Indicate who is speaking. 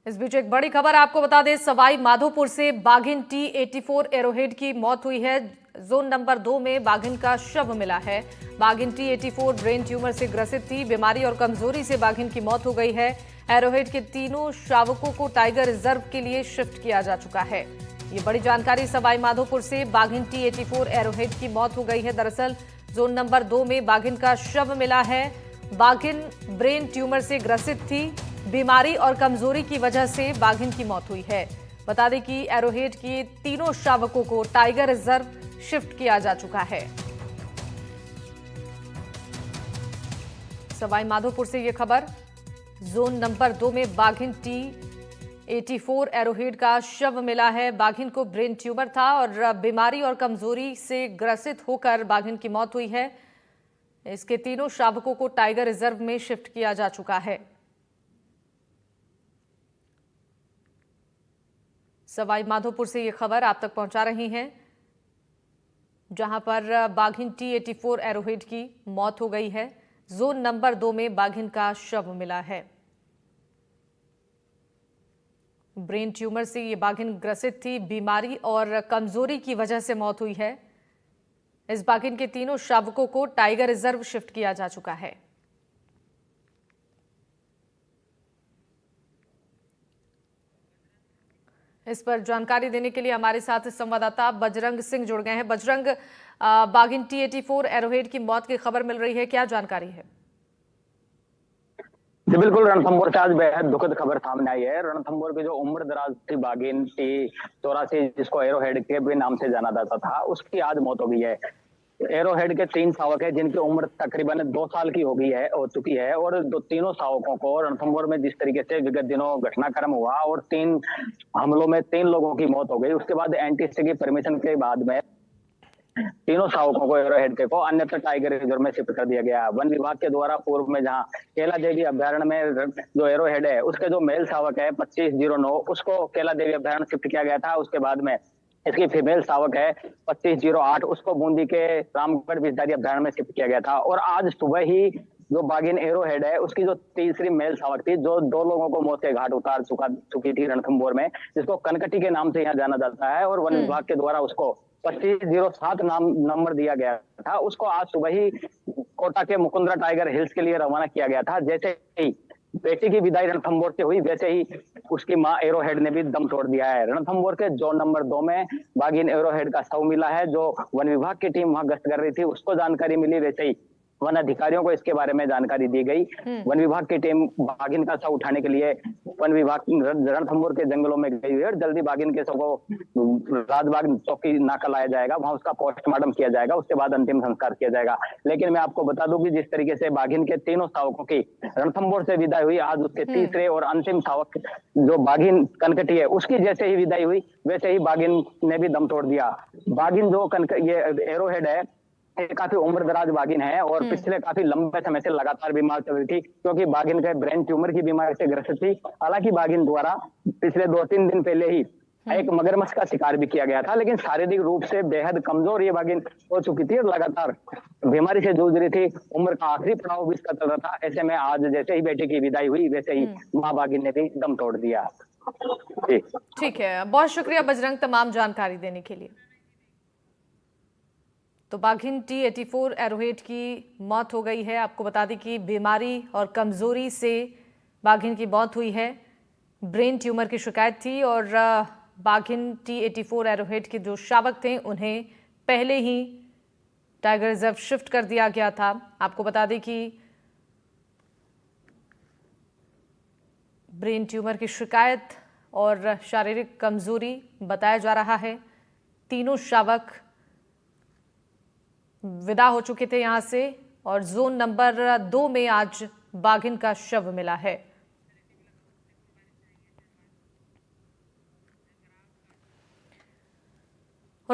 Speaker 1: इस बीच एक बड़ी खबर आपको बता दें, सवाई माधोपुर से बाघिन T-84 एरोहेड की मौत हुई है। जोन नंबर 2 में बाघिन का शव मिला है। बाघिन T-84 ब्रेन ट्यूमर से ग्रसित थी। बीमारी और कमजोरी से बाघिन की मौत हो गई है। एरोहेड के तीनों शावकों को टाइगर रिजर्व के लिए शिफ्ट किया जा चुका है। ये बड़ी जानकारी सवाई माधोपुर से बाघिन T-84 एरोहेड की मौत हो गई है। दरअसल जोन नंबर 2 में बाघिन का शव मिला है। बाघिन ब्रेन ट्यूमर से ग्रसित थी। बीमारी और कमजोरी की वजह से बाघिन की मौत हुई है। बता दें कि एरोहेड के तीनों शावकों को टाइगर रिजर्व शिफ्ट किया जा चुका है। सवाई माधोपुर से यह खबर। जोन नंबर 2 में बाघिन T-84 एरोहेड का शव मिला है। बाघिन को ब्रेन ट्यूमर था और बीमारी और कमजोरी से ग्रसित होकर बाघिन की मौत हुई है। इसके तीनों शावकों को टाइगर रिजर्व में शिफ्ट किया जा चुका है। सवाई माधोपुर से ये खबर आप तक पहुंचा रही हैं, जहां पर बाघिन T-84 एरोहेड की मौत हो गई है। जोन नंबर 2 में बाघिन का शव मिला है। ब्रेन ट्यूमर से ये बाघिन ग्रसित थी। बीमारी और कमजोरी की वजह से मौत हुई है। इस बाघिन के तीनों शावकों को टाइगर रिजर्व शिफ्ट किया जा चुका है। इस पर जानकारी देने के लिए हमारे साथ संवाददाता बजरंग सिंह जुड़ गए हैं। बजरंग, बाघिन T-84 एरोहेड की मौत की खबर मिल रही है, क्या जानकारी है?
Speaker 2: जी बिल्कुल, रणथंभौर से आज बेहद दुखद खबर सामने आई है। रणथंभौर की जो उम्र दराज थी बाघिन T-84, जिसको एरोहेड के भी नाम से जाना जाता था, उसकी आज मौत हो गई है। एरोहेड के 3 शावक है, जिनकी उम्र तकरीबन 2 साल की हो चुकी है और तीनों शावकों को रणथंभौर में जिस तरीके से विगत दिनों घटनाक्रम हुआ और 3 हमलों में 3 लोगों की मौत हो गई, उसके बाद एनटीसी की परमिशन के बाद में तीनों शावकों को एरोहेड के को अन्यत्र टाइगर रिजर्व में शिफ्ट कर दिया गया। वन विभाग के द्वारा पूर्व में जहां केला देवी अभ्यारण्य में जो एरोहेड है, उसके जो मेल शावक है 2509, उसको केला देवी अभ्यारण्य शिफ्ट किया गया था। उसके बाद में इसकी फीमेल शावक है 2508, उसको बूंदी के रामगढ़ विषधारी अभ्यारण्य में शिफ्ट किया गया था। और आज सुबह ही जो बाघिन एरोहेड है, उसकी जो तीसरी मेल शावक थी, जो 2 लोगों को मौत के घाट उतार चुकी थी रणथंभौर में, जिसको कनकटी के नाम से यहाँ जाना जाता है, और वन विभाग के द्वारा उसको 2507 नंबर दिया गया था, उसको आज सुबह ही कोटा के मुकुंदरा टाइगर हिल्स के लिए रवाना किया गया था। जैसे ही बेटी की विदाई रणथंभौर से हुई, वैसे ही उसकी मां एरोहेड ने भी दम तोड़ दिया है। रणथंभौर के जोन नंबर 2 में बाघिन एरोहेड का शव मिला है। जो वन विभाग की टीम वहां गश्त कर रही थी, उसको जानकारी मिली, वैसे ही वन अधिकारियों को इसके बारे में जानकारी दी गई। वन विभाग की टीम बाघिन का शव उठाने के लिए वन विभाग रणथंभौर के जंगलों में गई हुई है और जल्दी बाघिन के शव को राजबाग चौकी नाका लाया जाएगा, वहां उसका पोस्टमार्टम किया जाएगा, उसके बाद अंतिम संस्कार किया जाएगा। लेकिन मैं आपको बता दूं कि जिस तरीके से बाघिन के तीनों शावकों की रणथंभौर से विदाई हुई, आज उसके तीसरे और अंतिम शावक जो बाघिन कनकटी है, उसकी जैसे ही विदाई हुई, वैसे ही बाघिन ने भी दम तोड़ दिया। बाघिन जो ये एरोहेड है, काफी उम्र दराज बाघिन है और पिछले काफी लंबे समय से लगातार बीमार चल रही थी, क्योंकि बाघिन के ब्रेन ट्यूमर की बीमारी से ग्रसित थी। हालांकि बाघिन द्वारा पिछले 2-3 दिन पहले ही एक मगरमच्छ का शिकार भी किया गया था, लेकिन शारीरिक रूप से बेहद कमजोर ये बाघिन हो चुकी थी और लगातार बीमारी से जूझ रही थी। उम्र का आखिरी पड़ाव भी इसका चल रहा था। ऐसे में आज जैसे ही बेटी की विदाई हुई, वैसे ही माँ बाघिन ने भी दम तोड़ दिया।
Speaker 1: ठीक है, बहुत शुक्रिया बजरंग तमाम जानकारी देने के लिए। तो बाघिन T-84 एरोहेड की मौत हो गई है। आपको बता दें कि बीमारी और कमजोरी से बाघिन की मौत हुई है। ब्रेन ट्यूमर की शिकायत थी और बाघिन T-84 एरोहेड के जो शावक थे, उन्हें पहले ही टाइगर रिजर्व शिफ्ट कर दिया गया था। आपको बता दें कि ब्रेन ट्यूमर की शिकायत और शारीरिक कमजोरी बताया जा रहा है। तीनों शावक विदा हो चुके थे यहां से और जोन नंबर 2 में आज बाघिन का शव मिला है।